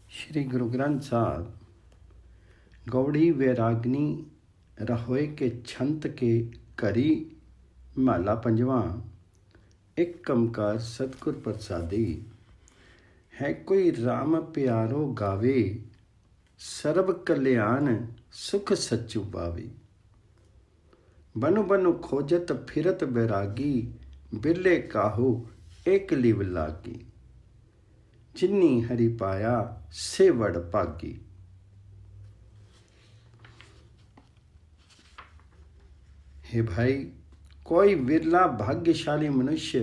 श्री गुरु ग्रंथ साहब गौड़ी वैरागनी रहोए के छंत के करी माला पंजवा। एक कमकार सतगुर प्रसादी है कोई राम प्यारो गावे, सर्व कल्याण सुख सच्चु पावे। बनु बनु खोजत फिरत बैरागी, बिरले काहू एक लिव लागी। जिन्नी हरि पाया से वड़ पागी। हे भाई, कोई विरला भाग्यशाली मनुष्य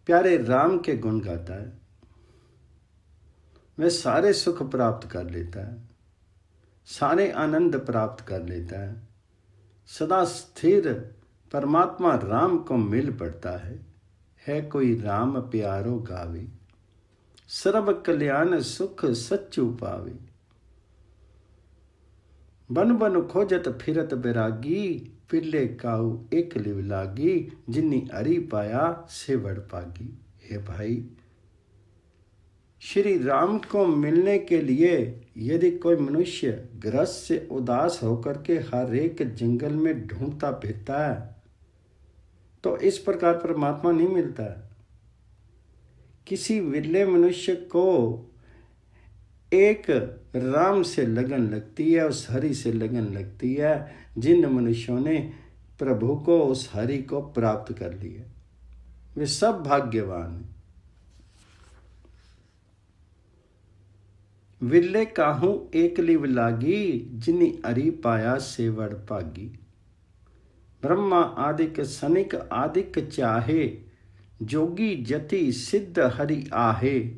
प्यारे राम के गुण गाता है, वह सारे सुख प्राप्त कर लेता है, सारे आनंद प्राप्त कर लेता है, सदा स्थिर परमात्मा राम को मिल पड़ता है कोई राम प्यारो गावे, सर्व कल्याण सुख सच्चु पावे। बन बन खोजत फिरत बैरागी, पिरले काऊ एक लिव लागी। जिन्नी हरि पाया से वड़ पागी। हे भाई, श्री राम को मिलने के लिए यदि कोई मनुष्य ग्रस्त से उदास होकर के हर एक जंगल में ढूंढता फिरता है तो इस प्रकार परमात्मा नहीं मिलता। किसी विरले मनुष्य को एक राम से लगन लगती है, उस हरि से लगन लगती है। जिन मनुष्यों ने प्रभु को, उस हरि को प्राप्त कर लिया, वे सब भाग्यवान हैं। विरले काहू एक लिव लागी, जिन्नी हरि पाया से वड़ पागी। ब्रह्मा आदिक सनिक आदिक चाहे, जोगी जति सिद्ध हरि आहे।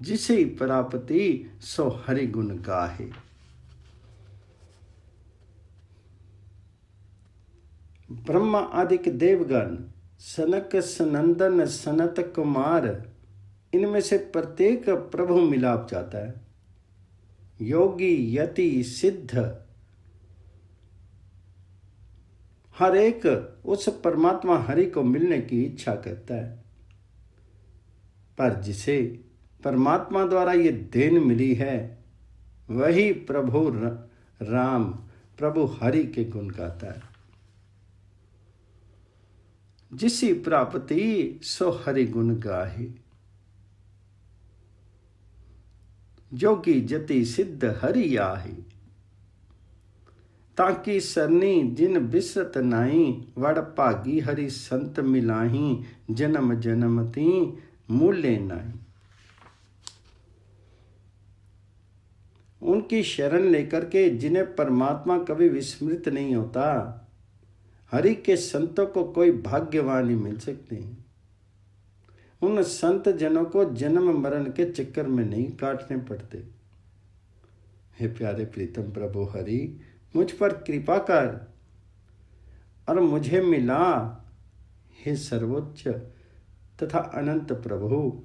जिसे प्राप्ति सो हरि गुण गाहे। ब्रह्मा आदिक देवगण, सनक सनंदन सनत कुमार, इनमें से प्रत्येक प्रभु मिलाप जाता है। योगी यति सिद्ध हर एक उस परमात्मा हरि को मिलने की इच्छा करता है, पर जिसे परमात्मा द्वारा ये देन मिली है वही प्रभु राम, प्रभु हरि के गुण गाता है। जिसी प्राप्ति सो हरि गुण गाहे। जोगी जति सिद्ध हरि आहे। ताकि सरनी जिन बिसरत नाई, वड़ भागी हरि संत मिलाही। जन्म जन्म ती मूल्य नाई। उनकी शरण लेकर के जिन्हें परमात्मा कभी विस्मृत नहीं होता, हरि के संतों को कोई भाग्यवान नहीं मिल सकते। उन संत जनों को जन्म मरण के चक्कर में नहीं काटने पड़ते। हे प्यारे प्रीतम प्रभु हरि, मुझ पर कृपा कर और मुझे मिला। हे सर्वोच्च तथा अनंत प्रभु,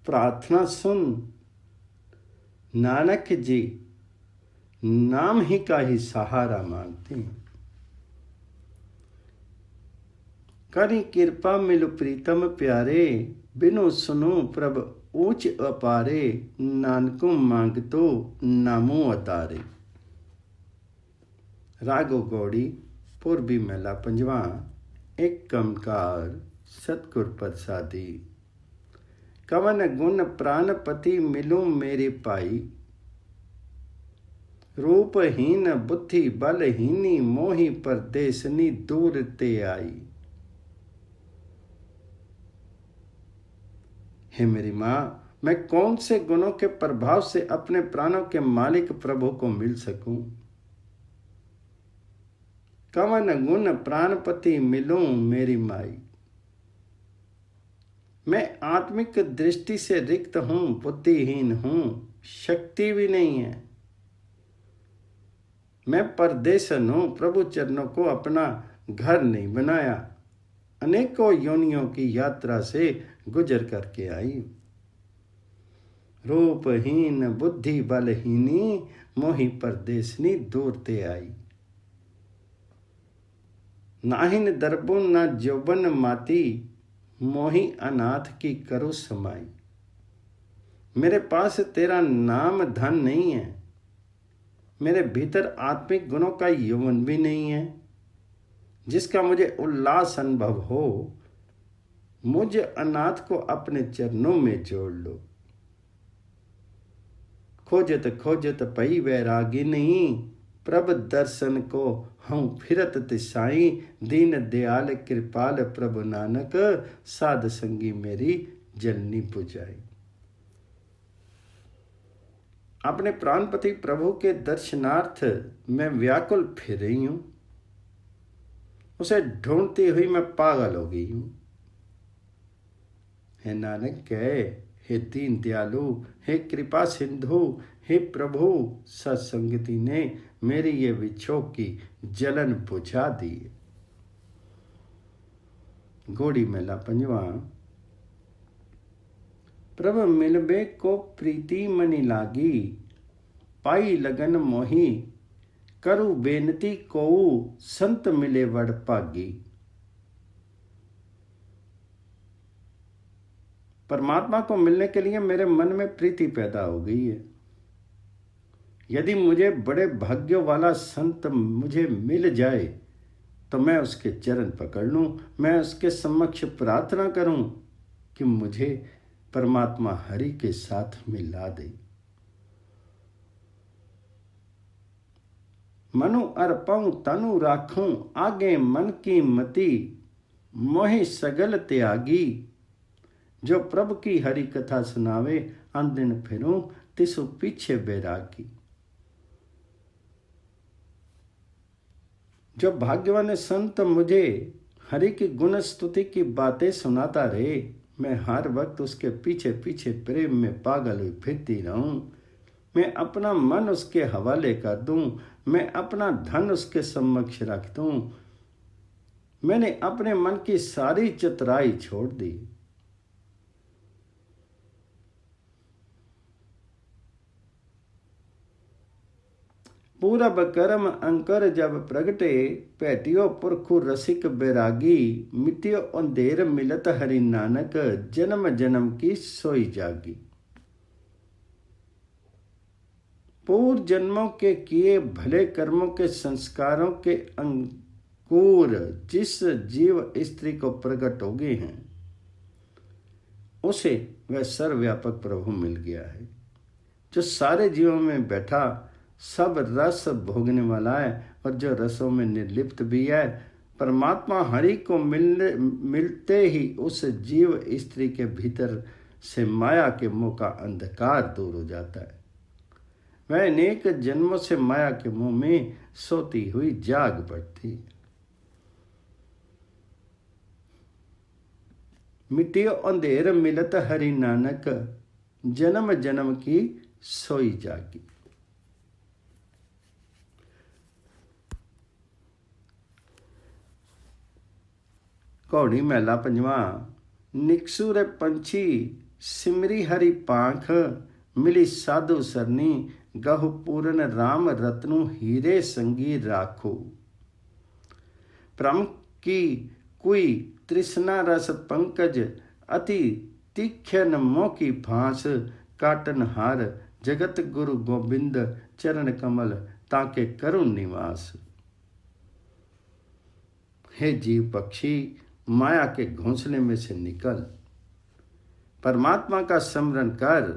प्रार्थना सुन। नानक जी नाम ही का ही सहारा मांगते हैं। करी कृपा मिलु प्रीतम प्यारे, बिनु सुनो प्रभ ऊंच अपारे। नानको मांगतो नामो अतारे। रागो गौड़ी पूर्वी मेला पंजवा। एक कमकार सतगुर प्रसादी। कवन गुण प्राणपति मिलूं मेरे पाई। रूपहीन बुद्धि बलहीनी, मोहि परदेसनी दूर ते आई। हे मेरी माँ, मैं कौन से गुणों के प्रभाव से अपने प्राणों के मालिक प्रभु को मिल सकूं। कवन गुण प्राणपति मिलूं मेरी माई। मैं आत्मिक दृष्टि से रिक्त हूं, बुद्धिहीन हूं, शक्ति भी नहीं है। मैं परदेसन हूं, प्रभु चरणों को अपना घर नहीं बनाया। अनेकों योनियों की यात्रा से गुजर करके आई। रूपहीन बुद्धि बलहीनी, मोहि परदेसनी दूर ते आई। नाहिन दर्बुन न जौबन माती, मोही अनाथ की करो समाई। मेरे पास तेरा नाम धन नहीं है, मेरे भीतर आत्मिक गुणों का यौवन भी नहीं है जिसका मुझे उल्लास अनुभव हो। मुझ अनाथ को अपने चरणों में जोड़ लो। खोजत खोजत पई वैरागी नहीं, प्रभ दर्शन को हूँ फिरत तिसाई। दीन दयाल कृपाल प्रभु नानक, साध संगी मेरी जननी पुजाई। अपने प्राणपति प्रभु के दर्शनार्थ मैं व्याकुल फिर रही हूं, उसे ढूंढती हुई मैं पागल हो गई हूं। हे नानक कहे, हे दीन दयालु, हे कृपा सिंधु, हे प्रभु, सत्संगति ने मेरी ये विछोह की जलन बुझा दी। घोड़ी मेला पंजवा। प्रभ मिलबे को प्रीति मनि लागी, पाई लगन मोही, करु बेनती को संत मिले वड भागी। परमात्मा को मिलने के लिए मेरे मन में प्रीति पैदा हो गई है। यदि मुझे बड़े भाग्य वाला संत मुझे मिल जाए तो मैं उसके चरण पकड़ लूं, मैं उसके समक्ष प्रार्थना करूं कि मुझे परमात्मा हरि के साथ मिला दे। मनु अर्पऊं तनु राखूं, आगे मन की मति, मोहि सगल त्यागी। जो प्रभु की हरि कथा सुनावे, अनदिन फिरूं तिसु पीछे बैरागी। जो भाग्यवान संत मुझे हरि की गुण स्तुति की बातें सुनाता रहे, मैं हर वक्त उसके पीछे पीछे प्रेम में पागल हुई फिरती रहूं। मैं अपना मन उसके हवाले कर दूं, मैं अपना धन उसके समक्ष रख दूं। मैंने अपने मन की सारी चतुराई छोड़ दी। पूरब करम अंकर जब प्रगटे, पैटियो पुरखु रसिक बैरागी। मिटियो अंधेर मिलत हरि नानक, जन्म जन्म की सोई जागी। पूर्व जन्मों के किए भले कर्मों के संस्कारों के अंकुर जिस जीव स्त्री को प्रकट हो गए हैं, उसे वह सर्वव्यापक प्रभु मिल गया है, जो सारे जीवों में बैठा सब रस भोगने वाला है और जो रसों में निर्लिप्त भी है। परमात्मा हरि को मिलते ही उस जीव स्त्री के भीतर से माया के मोह का अंधकार दूर हो जाता है। वह अनेक जन्मों से माया के मोह में सोती हुई जाग पड़ती है। मिटियो अंधेर मिलत हरि नानक, जन्म जन्म की सोई जागी। घोड़ी महला पंजवा। निकसूर पंछी सिमरी हरि पांख, मिली साधु सरनी, गहु पूरन राम रत्नु, हीरे संगी राखो। प्रम की कुई तृष्णा रस पंकज, अति तीक्ष्ण मोह की फांस। काटन हार जगत गुरु गोविंद, चरण कमल ताके करुण निवास। हे जीव पक्षी, माया के घोंसले में से निकल, परमात्मा का स्मरण कर।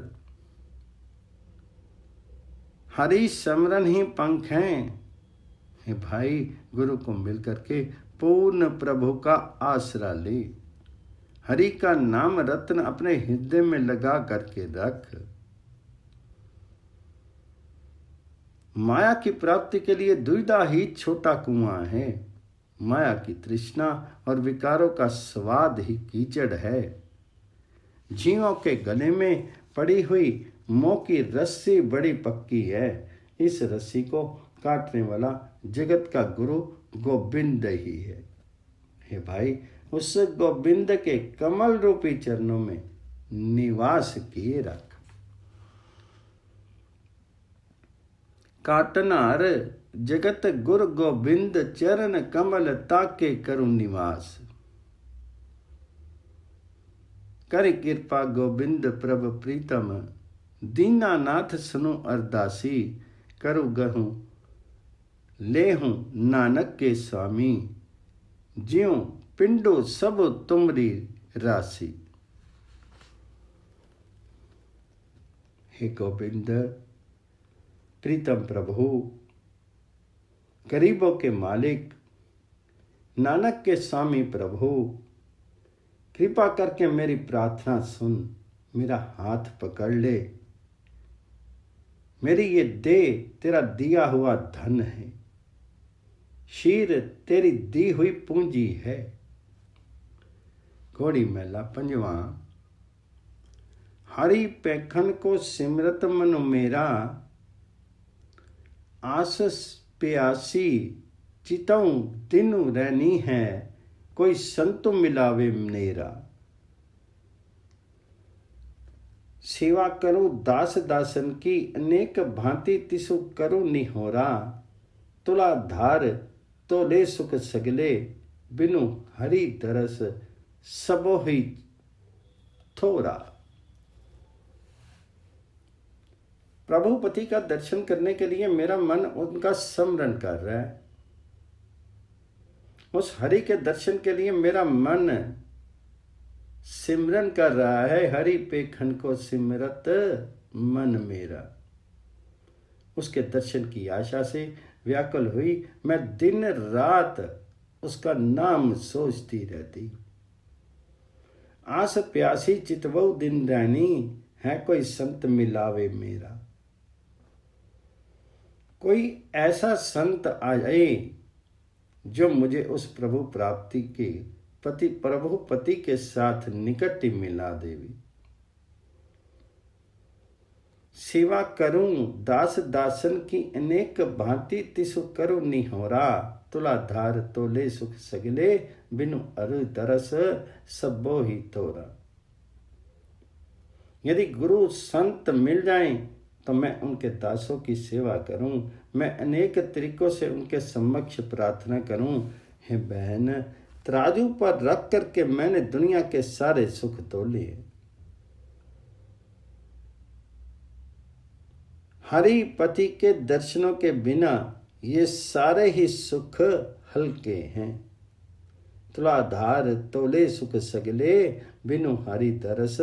हरि स्मरण ही पंख हैं। हे भाई, गुरु को मिलकर के पूर्ण प्रभु का आसरा ले। हरि का नाम रत्न अपने हृदय में लगा करके रख। माया की प्राप्ति के लिए दुविधा ही छोटा कुआं है। माया की तृष्णा और विकारों का स्वाद ही कीचड़ है। जीवों के गले में पड़ी हुई मोह की रस्सी बड़ी पक्की है। इस रस्सी को काटने वाला जगत का गुरु गोविंद ही है। हे भाई, उस गोविंद के कमल रूपी चरणों में निवास किए रख। काटनार जगत गुरु गोविंद, चरण कमल ताके करुण निवास। कर कृपा गोबिंद प्रभ प्रीतम, दीनानाथ सुनु अरदासी, करु गहूँ ले हूँ नानक के स्वामी, ज्यों पिंडो सब तुमरी राशि। हे गोविंद प्रीतम प्रभु, गरीबों के मालिक, नानक के स्वामी प्रभु, कृपा करके मेरी प्रार्थना सुन, मेरा हाथ पकड़ ले। मेरी ये देह तेरा दिया हुआ धन है, शीर तेरी दी हुई पूंजी है। घोड़ी महला पंजवा। हरि पैखन को सिमरत मन मेरा, आस प्यासी चितऊं दिनु रहनी है, कोई संतु मिलावे मेरा। सेवा करो दास दासन की, अनेक भांति तिसु करो निहोरा, तुला धार तो ले सुख सगले, बिनु हरि दरस सबो ही थोरा। प्रभुपति का दर्शन करने के लिए मेरा मन उनका स्मरण कर रहा है। उस हरि के दर्शन के लिए मेरा मन सिमरन कर रहा है। हरि पेखन को सिमरत मन मेरा। उसके दर्शन की आशा से व्याकुल हुई मैं दिन रात उसका नाम सोचती रहती। आस प्यासी चितवो दिन रैनी, है कोई संत मिलावे मेरा। कोई ऐसा संत आ जाए जो मुझे उस प्रभु प्राप्ति के प्रभु पति के साथ निकट ही मिला देवी। सेवा करूं दास दासन की, अनेक भांति तिसु करूं निहोरा, तुला धार तोले सुख सगले, बिनु अरु तरस सबो ही तोरा। यदि गुरु संत मिल जाएं तो मैं उनके दासों की सेवा करूं। मैं अनेक तरीकों से उनके समक्ष प्रार्थना करूं। हे बहन, तराजू पर रख करके मैंने दुनिया के सारे सुख तोले। हरि पति के दर्शनों के बिना ये सारे ही सुख हल्के हैं। तुलाधार तोले सुख सगले, बिनु हरि दरस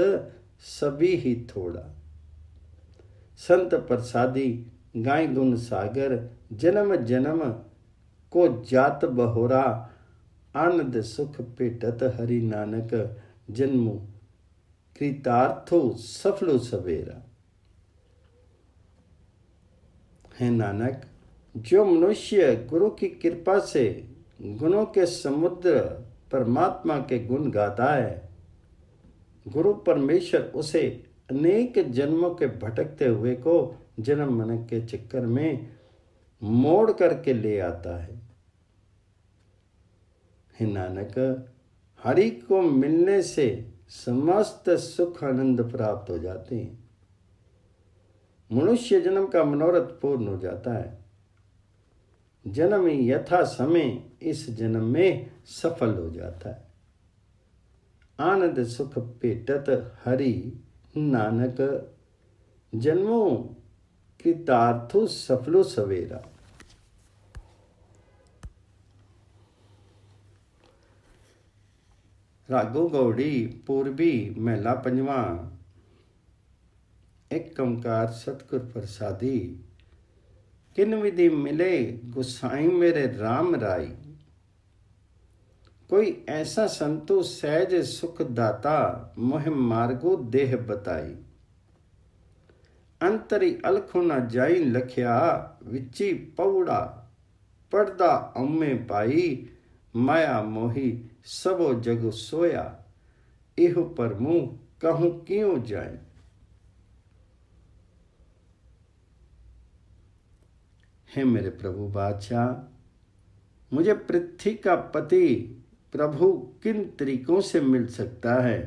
सभी ही थोड़ा। संत प्रसादी गाय गुण सागर, जन्म जन्म को जात बहोरा, आनंद सुख पेटत हरि नानक, जन्मु कृतार्थो सफलो सवेरा। है नानक, जो मनुष्य गुरु की कृपा से गुणों के समुद्र परमात्मा के गुण गाता है, गुरु परमेश्वर उसे अनेक जन्मों के भटकते हुए को जन्म मन के चक्कर में मोड़ करके ले आता है। हे नानक, हरि को मिलने से समस्त सुख आनंद प्राप्त हो जाते हैं। मनुष्य जन्म का मनोरथ पूर्ण हो जाता है। जन्म यथा समय इस जन्म में सफल हो जाता है। आनंद सुख पेटत हरि नानक, जन्मों कृतार्थो सफलो सवेरा। रागो गौड़ी पूर्वी महला पंजवा। एक ओंकार सतगुर प्रसादी, किन विधि मिले गुसाई मेरे राम राई। कोई ऐसा संतो सहज सुख दाता, मोह मार्गो देह बताई। अंतरी अलखो न जाई लखिया, विची पौड़ा पड़दा अम्मे पाई। माया मोही सबो जग सोया, इह पर मुँह कहूँ क्यों जाए। हे मेरे प्रभु बादशाह, मुझे पृथ्वी का पति प्रभु किन तरीकों से मिल सकता है।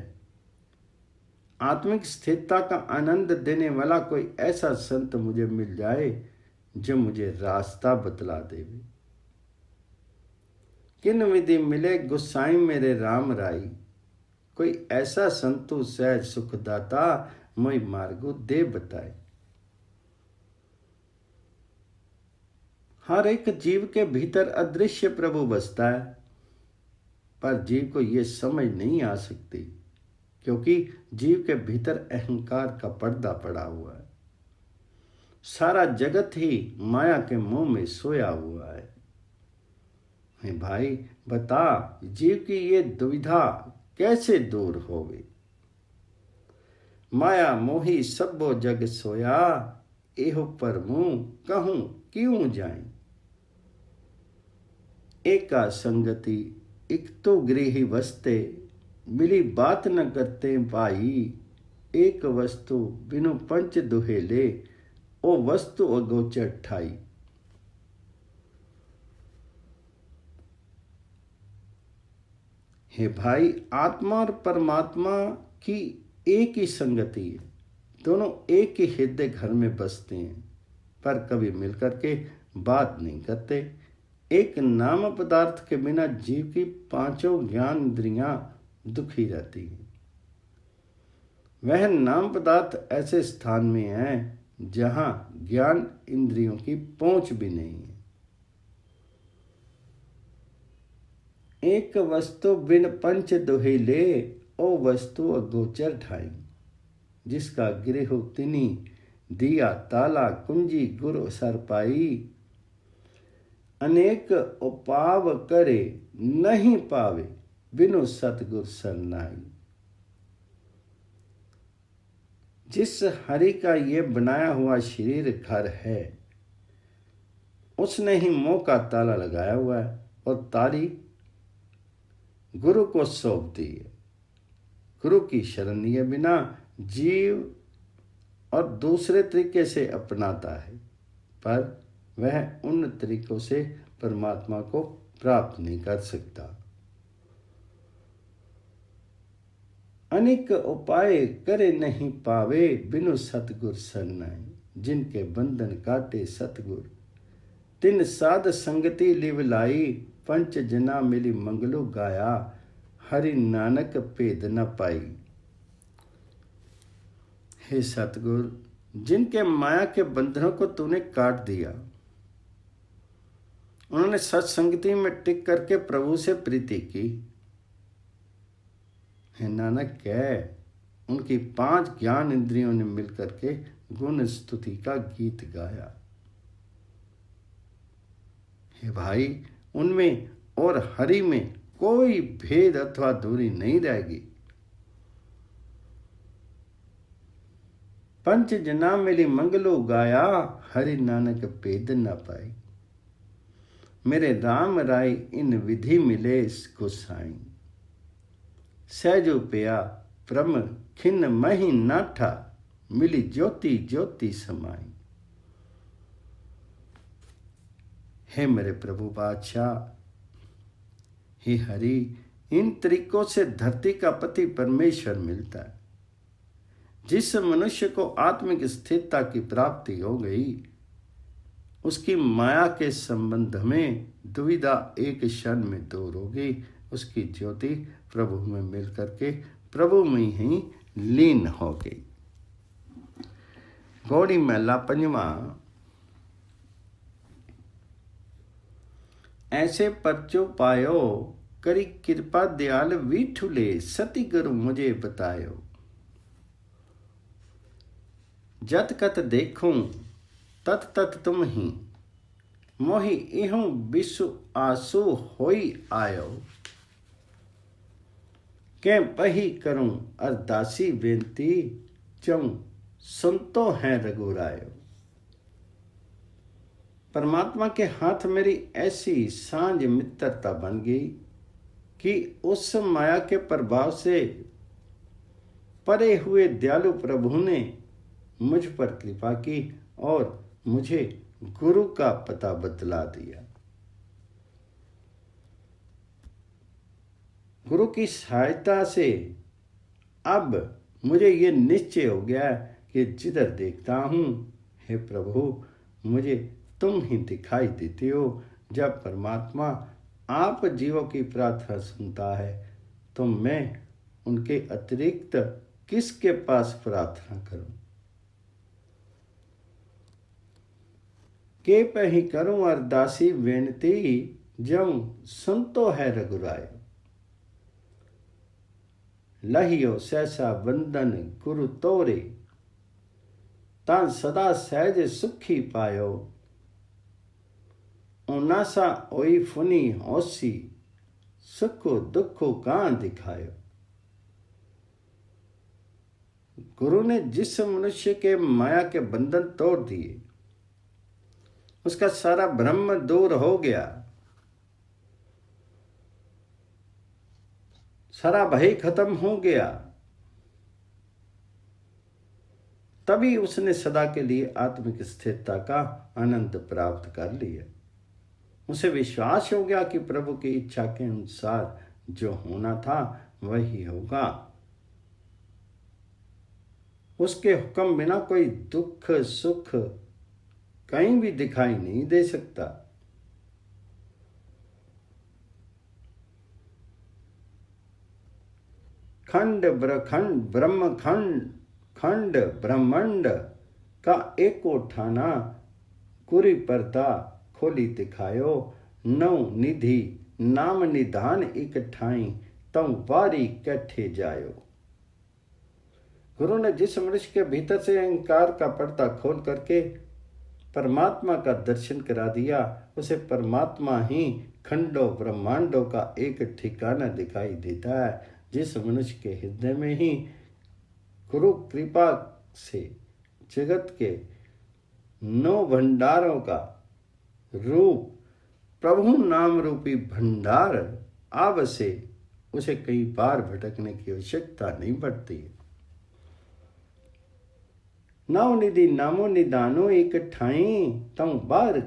आत्मिक स्थिरता का आनंद देने वाला कोई ऐसा संत मुझे मिल जाए जो मुझे रास्ता बतला दे। किन विधि मिले गुसाई मेरे राम राई। कोई ऐसा संतु सहज सुखदाता मोई मार्गो दे बताए। हर एक जीव के भीतर अदृश्य प्रभु बसता है, पर जीव को यह समझ नहीं आ सकती, क्योंकि जीव के भीतर अहंकार का पर्दा पड़ा हुआ है। सारा जगत ही माया के मुंह में सोया हुआ है। हे भाई बता, जीव की ये दुविधा कैसे दूर होवे। माया मोही सबो जग सोया, एहो पर मुंह कहूं क्यों जाए। एका संगति एक तो गृही वस्ते, मिली बात न करते भाई। एक वस्तु बिनु पंच दुहेले, ओ वस्तु अगोचर ठाई। हे भाई, आत्मा और परमात्मा की एक ही संगति है। दोनों एक ही हृदय घर में बसते हैं, पर कभी मिलकर के बात नहीं करते। एक नाम पदार्थ के बिना जीव की पांचों ज्ञान इंद्रियां दुखी रहती हैं। वह नाम पदार्थ ऐसे स्थान में है जहां ज्ञान इंद्रियों की पहुंच भी नहीं है। एक वस्तु बिन पंच दुहिले, ओ वस्तु अगोचर ठाई। जिसका गृह तिनी, दिया ताला कुंजी गुरु सर पाई। अनेक उपाव करे नहीं पावे, बिनु सतगुर सरनाई। जिस हरि का ये बनाया हुआ शरीर घर है, उसने ही मोह का ताला लगाया हुआ है और ताली गुरु को सौंप दी है। गुरु की शरण लिए बिना जीव और दूसरे तरीके से अपनाता है, पर वह उन तरीकों से परमात्मा को प्राप्त नहीं कर सकता। अनेक उपाय करे नहीं पावे, बिनु सतगुर सरनाई। जिनके बंधन काटे सतगुर, तिन साध संगति लिव लाई। पंच जना मिली मंगलो गाया, हरि नानक भेद न पाई। हे सतगुर, जिनके माया के बंधनों को तूने काट दिया, उन्होंने सत्संगति में टिक करके प्रभु से प्रीति की। हे नानक कह, उनकी 5 ज्ञान इंद्रियों ने मिलकर के गुण स्तुति का गीत गाया। हे भाई, उनमें और हरि में कोई भेद अथवा दूरी नहीं रहेगी। पंच जना मिली मंगलो गाया, हरि नानक भेद न पाई। मेरे राम राय इन विधि मिले गोसाई। सहजो पिया प्रम खिन मही नाठा, मिली ज्योति ज्योति समाई। हे मेरे प्रभु बादशाह, हे हरि, इन तरीकों से धरती का पति परमेश्वर मिलता है। जिस मनुष्य को आत्मिक स्थिरता की प्राप्ति हो गई, उसकी माया के संबंध में दुविधा एक क्षण में दूर होगी। उसकी ज्योति प्रभु में मिल करके प्रभु में ही लीन हो गई। गौड़ी महला पंजवा। ऐसे परचो पायो, करी कृपा दयाल विठुले। सती गुरु मुझे बतायो, जत कत देखूं तत तत तुम ही। मोहि इहूं विश्व आसु होई आयो। कै पही करूं अरदासी बेनती, चऊं सुनतो है रघुरायो। परमात्मा के हाथ मेरी ऐसी सांझ मित्रता बन गई कि उस माया के प्रभाव से परे हुए दयालु प्रभु ने मुझ पर कृपा की और मुझे गुरु का पता बतला दिया। गुरु की सहायता से अब मुझे ये निश्चय हो गया कि जिधर देखता हूँ, हे प्रभु, मुझे तुम ही दिखाई देते हो। जब परमात्मा आप जीवों की प्रार्थना सुनता है तो मैं उनके अतिरिक्त किसके पास प्रार्थना करूं? के पही करूं अरदासी बेनती, जऊं संतो है रघुराय। लहियो सहसा बंदन गुरु तोरे, तां सदा सहज सुखी पायो। उनासा ओई फुनी होसी, सुखो दुखो कां दिखायो। गुरु ने जिस मनुष्य के माया के बंधन तोड़ दिए, उसका सारा भ्रम दूर हो गया, सारा भय खत्म हो गया। तभी उसने सदा के लिए आत्मिक स्थिरता का आनंद प्राप्त कर लिया। उसे विश्वास हो गया कि प्रभु की इच्छा के अनुसार जो होना था वही होगा। उसके हुक्म बिना कोई दुख सुख कहीं भी दिखाई नहीं दे सकता। खंड ब्रखंड ब्रह्म खंड खंड ब्रह्मांड का एको ठाना, कुरी पर्दा खोली दिखायो। नौ निधि नाम निधान एक ठाई, तम बारी कैठे जायो। गुरु ने जिस मनुष्य के भीतर से अहंकार का पर्दा खोल करके परमात्मा का दर्शन करा दिया, उसे परमात्मा ही खंडों ब्रह्मांडों का एक ठिकाना दिखाई देता है। जिस मनुष्य के हृदय में ही गुरु कृपा से जगत के 9 भंडारों का रूप प्रभु नाम रूपी भंडार आवश्य, उसे कई बार भटकने की आवश्यकता नहीं पड़ती। नौ निधि नामो निदानो एक ठाई, तम बार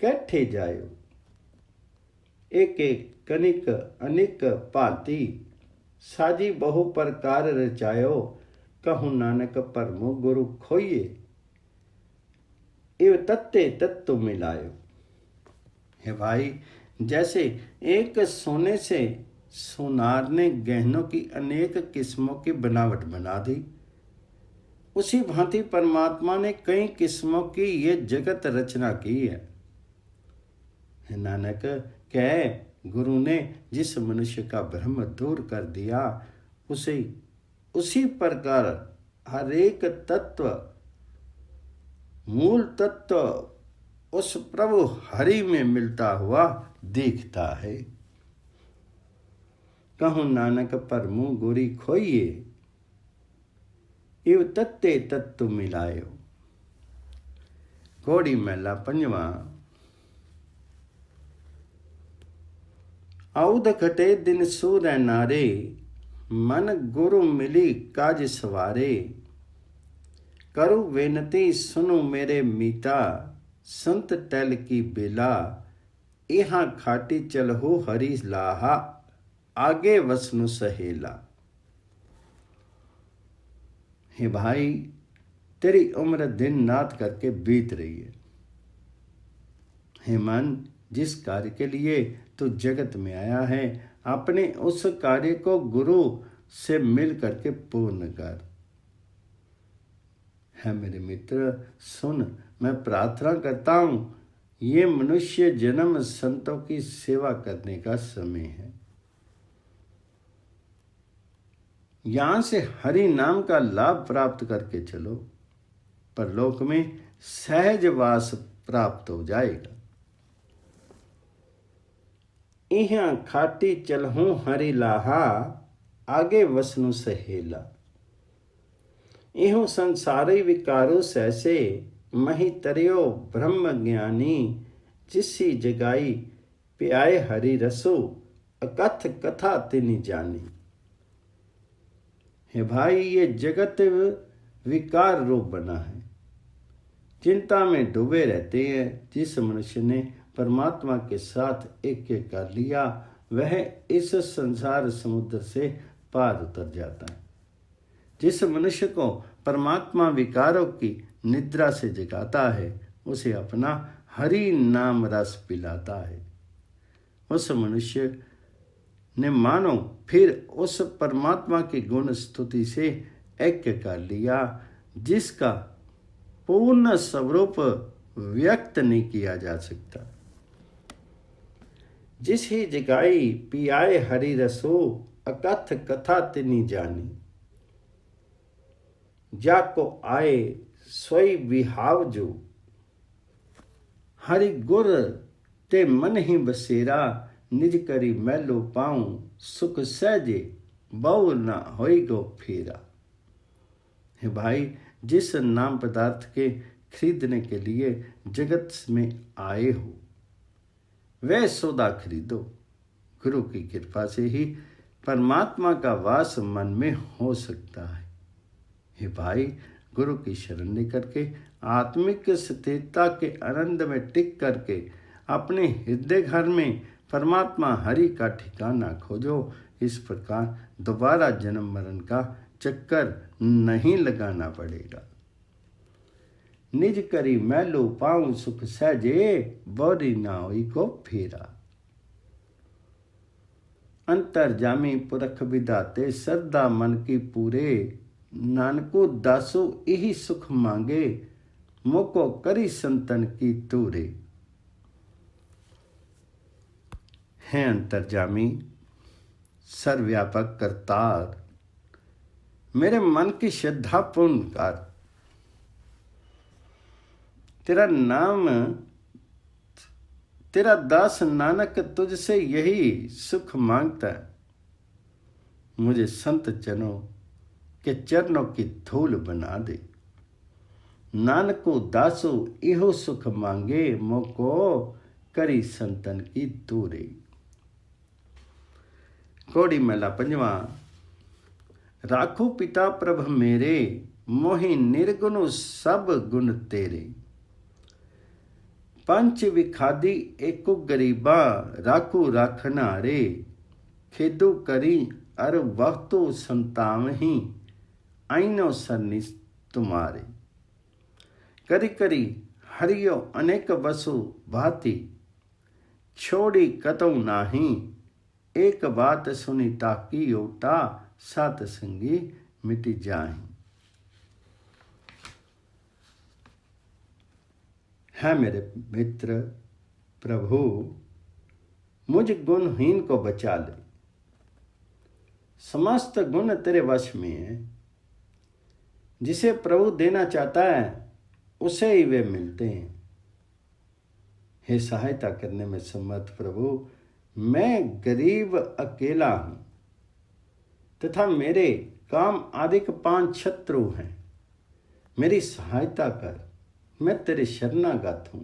कैठे जायो। एक एक कनिक अनिक भांति, साजी बहु प्रकार रचायो। कहूँ नानक परमो गुरु खोइए, इव तत्ते तत्व मिलायो। हे भाई, जैसे एक सोने से सोनार ने गहनों की अनेक किस्मों की बनावट बना दी, उसी भांति परमात्मा ने कई किस्मों की ये जगत रचना की है। नानक कहे, गुरु ने जिस मनुष्य का भ्रम दूर कर दिया, उसे उसी प्रकार हर एक तत्व, मूल तत्व उस प्रभु हरि में मिलता हुआ दिखता है। कहूँ नानक परमु गुरी खोइए, इव तत्ते तत्व मिलायो। घोड़ी महला पंजवा। औध खटे दिन सूरै नारे, मन गुरु मिली काज सवारे। करु बेनती सुनो मेरे मीता, संत टल की बेला। इहाँ खाटी चलहु हरि लाहा, आगे वसनु सहेला। हे भाई, तेरी उम्र दिन रात करके बीत रही है। हे मन, जिस कार्य के लिए तू जगत में आया है, अपने उस कार्य को गुरु से मिल करके पूर्ण कर। है मेरे मित्र, सुन, मैं प्रार्थना करता हूं, ये मनुष्य जन्म संतों की सेवा करने का समय है। यहां से हरि नाम का लाभ प्राप्त करके चलो, परलोक में सहज वास प्राप्त हो जाएगा। इहाँ खाटी चलहूं हरि लाहा, आगे वसनु सहेला। इहो संसारी विकारो सहसे, मही तरियो ब्रह्म ज्ञानी। जिसी जगाई प्याए हरि रसो, अकथ कथा तिनि जानी। हे भाई, ये जगत विकार रूप बना है, चिंता में डूबे रहते हैं। जिस मनुष्य ने परमात्मा के साथ एक कर लिया, वह इस संसार समुद्र से पार उतर जाता है। जिस मनुष्य को परमात्मा विकारों की निद्रा से जगाता है, उसे अपना हरि नाम रस पिलाता है। उस मनुष्य ने मानो फिर उस परमात्मा की गुण स्तुति से ऐक्य कर लिया जिसका पूर्ण स्वरूप व्यक्त नहीं किया जा सकता। जिस ही जगाई पियाए हरि रसो अकथ कथा तिनी जानी, जाको आए सोई विहाव जो, हरि गुर ते मन ही बसेरा, निज करी मैलो पाऊं सुख सहजे, बहु न होई गो फेरा। हे भाई, जिस नाम पदार्थ के खरीदने के लिए जगत में आए हो वह सौदा खरीदो। गुरु की कृपा से ही परमात्मा का वास मन में हो सकता है। हे भाई, गुरु की शरण लेकर के आत्मिक स्थिरता के आनंद में टिक करके अपने हृदय घर में परमात्मा हरि का ठिकाना खोजो। इस प्रकार दोबारा जन्म मरण का चक्कर नहीं लगाना पड़ेगा। निज करी मैलो पाऊं सुख सहजे, बौरी ना होई को फेरा। अंतर्जामी पुरख विधाते, श्रद्धा मन की पूरे, नानको दासो यही सुख मांगे, मोको करी संतन की तूरे। हैं अंतर्जामी, सर्वव्यापक करतार, मेरे मन की श्रद्धा पूर्ण कर। तेरा नाम, तेरा दास नानक तुझसे यही सुख मांगता है। मुझे संत जनों के चरणों की धूल बना दे। नानको दासो इहो सुख मांगे, मोको करी संतन की दूरे। कोड़ी मेला पंजवा। राखो पिता प्रभ मेरे, मोहि निर्गुण सब गुण तेरे। पंच विखादी एको गरीबा, राखू राखना रे। खेदू करी अर वक्तो संतावही, आईनो सरनिस तुम्हारे। करी करी हरियो अनेक वसु भांति, छोड़ी कतौ नाही। एक बात सुनी ताकी ओटा, सात संगी मिट जाहि। है मेरे मित्र प्रभु, मुझ गुणहीन को बचा ले। समस्त गुण तेरे वश में है। जिसे प्रभु देना चाहता है उसे ही वे मिलते हैं। हे सहायता करने में समर्थ प्रभु, मैं गरीब अकेला हूं तथा मेरे काम आदिक 5 शत्रु हैं। मेरी सहायता कर, मैं तेरे शरणागत हूं।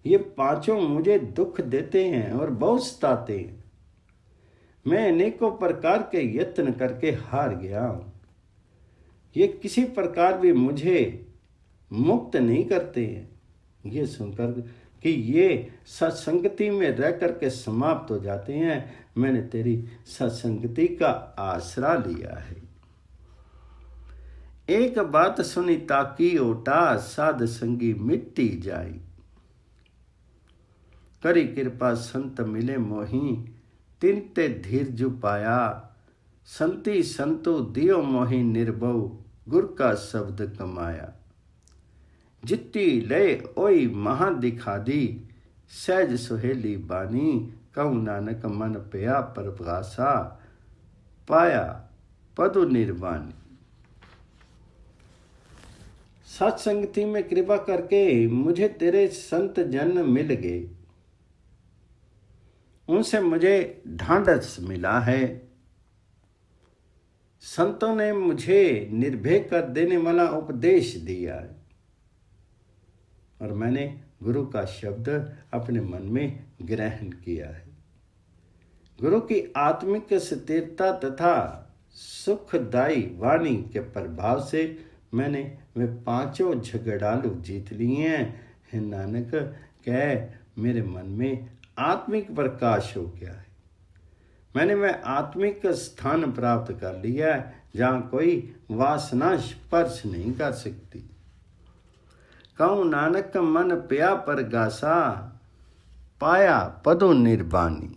ये 5 मुझे दुख देते हैं और बहुत सताते हैं। मैं अनेकों प्रकार के यत्न करके हार गया हूं। ये किसी प्रकार भी मुझे मुक्त नहीं करते हैं। ये सुनकर कि ये सत्संगति में रह करके समाप्त हो जाते हैं, मैंने तेरी सत्संगति का आसरा लिया है। एक बात सुनी ताकी ओटा, साध संगी मिट्टी जाई। करी कृपा संत मिले मोही, तिनते धीरजु पाया। संति संतो दियो मोहि निर्भव, गुर का शब्द कमाया। जित्ती लय ओई महा दिखा दी, सहज सुहेली बानी। कहूँ नानक मन पया परभाषा, पाया पदु निर्वाणी। सत्संगति में कृपा करके मुझे तेरे संत जन मिल गए। उनसे मुझे ढांढस मिला है। संतों ने मुझे निर्भय कर देने वाला उपदेश दिया है और मैंने गुरु का शब्द अपने मन में ग्रहण किया है। गुरु की आत्मिक स्थिरता तथा सुखदायी वाणी के प्रभाव से मैंने वे 5 झगड़ालू जीत लिए हैं। हे नानक, कह मेरे मन में आत्मिक प्रकाश हो गया है। मैंने वह आत्मिक स्थान प्राप्त कर लिया है जहाँ कोई वासना स्पर्श नहीं कर सकती। कहूँ नानक मन पया परगासा, पाया पदो निर्वाणी।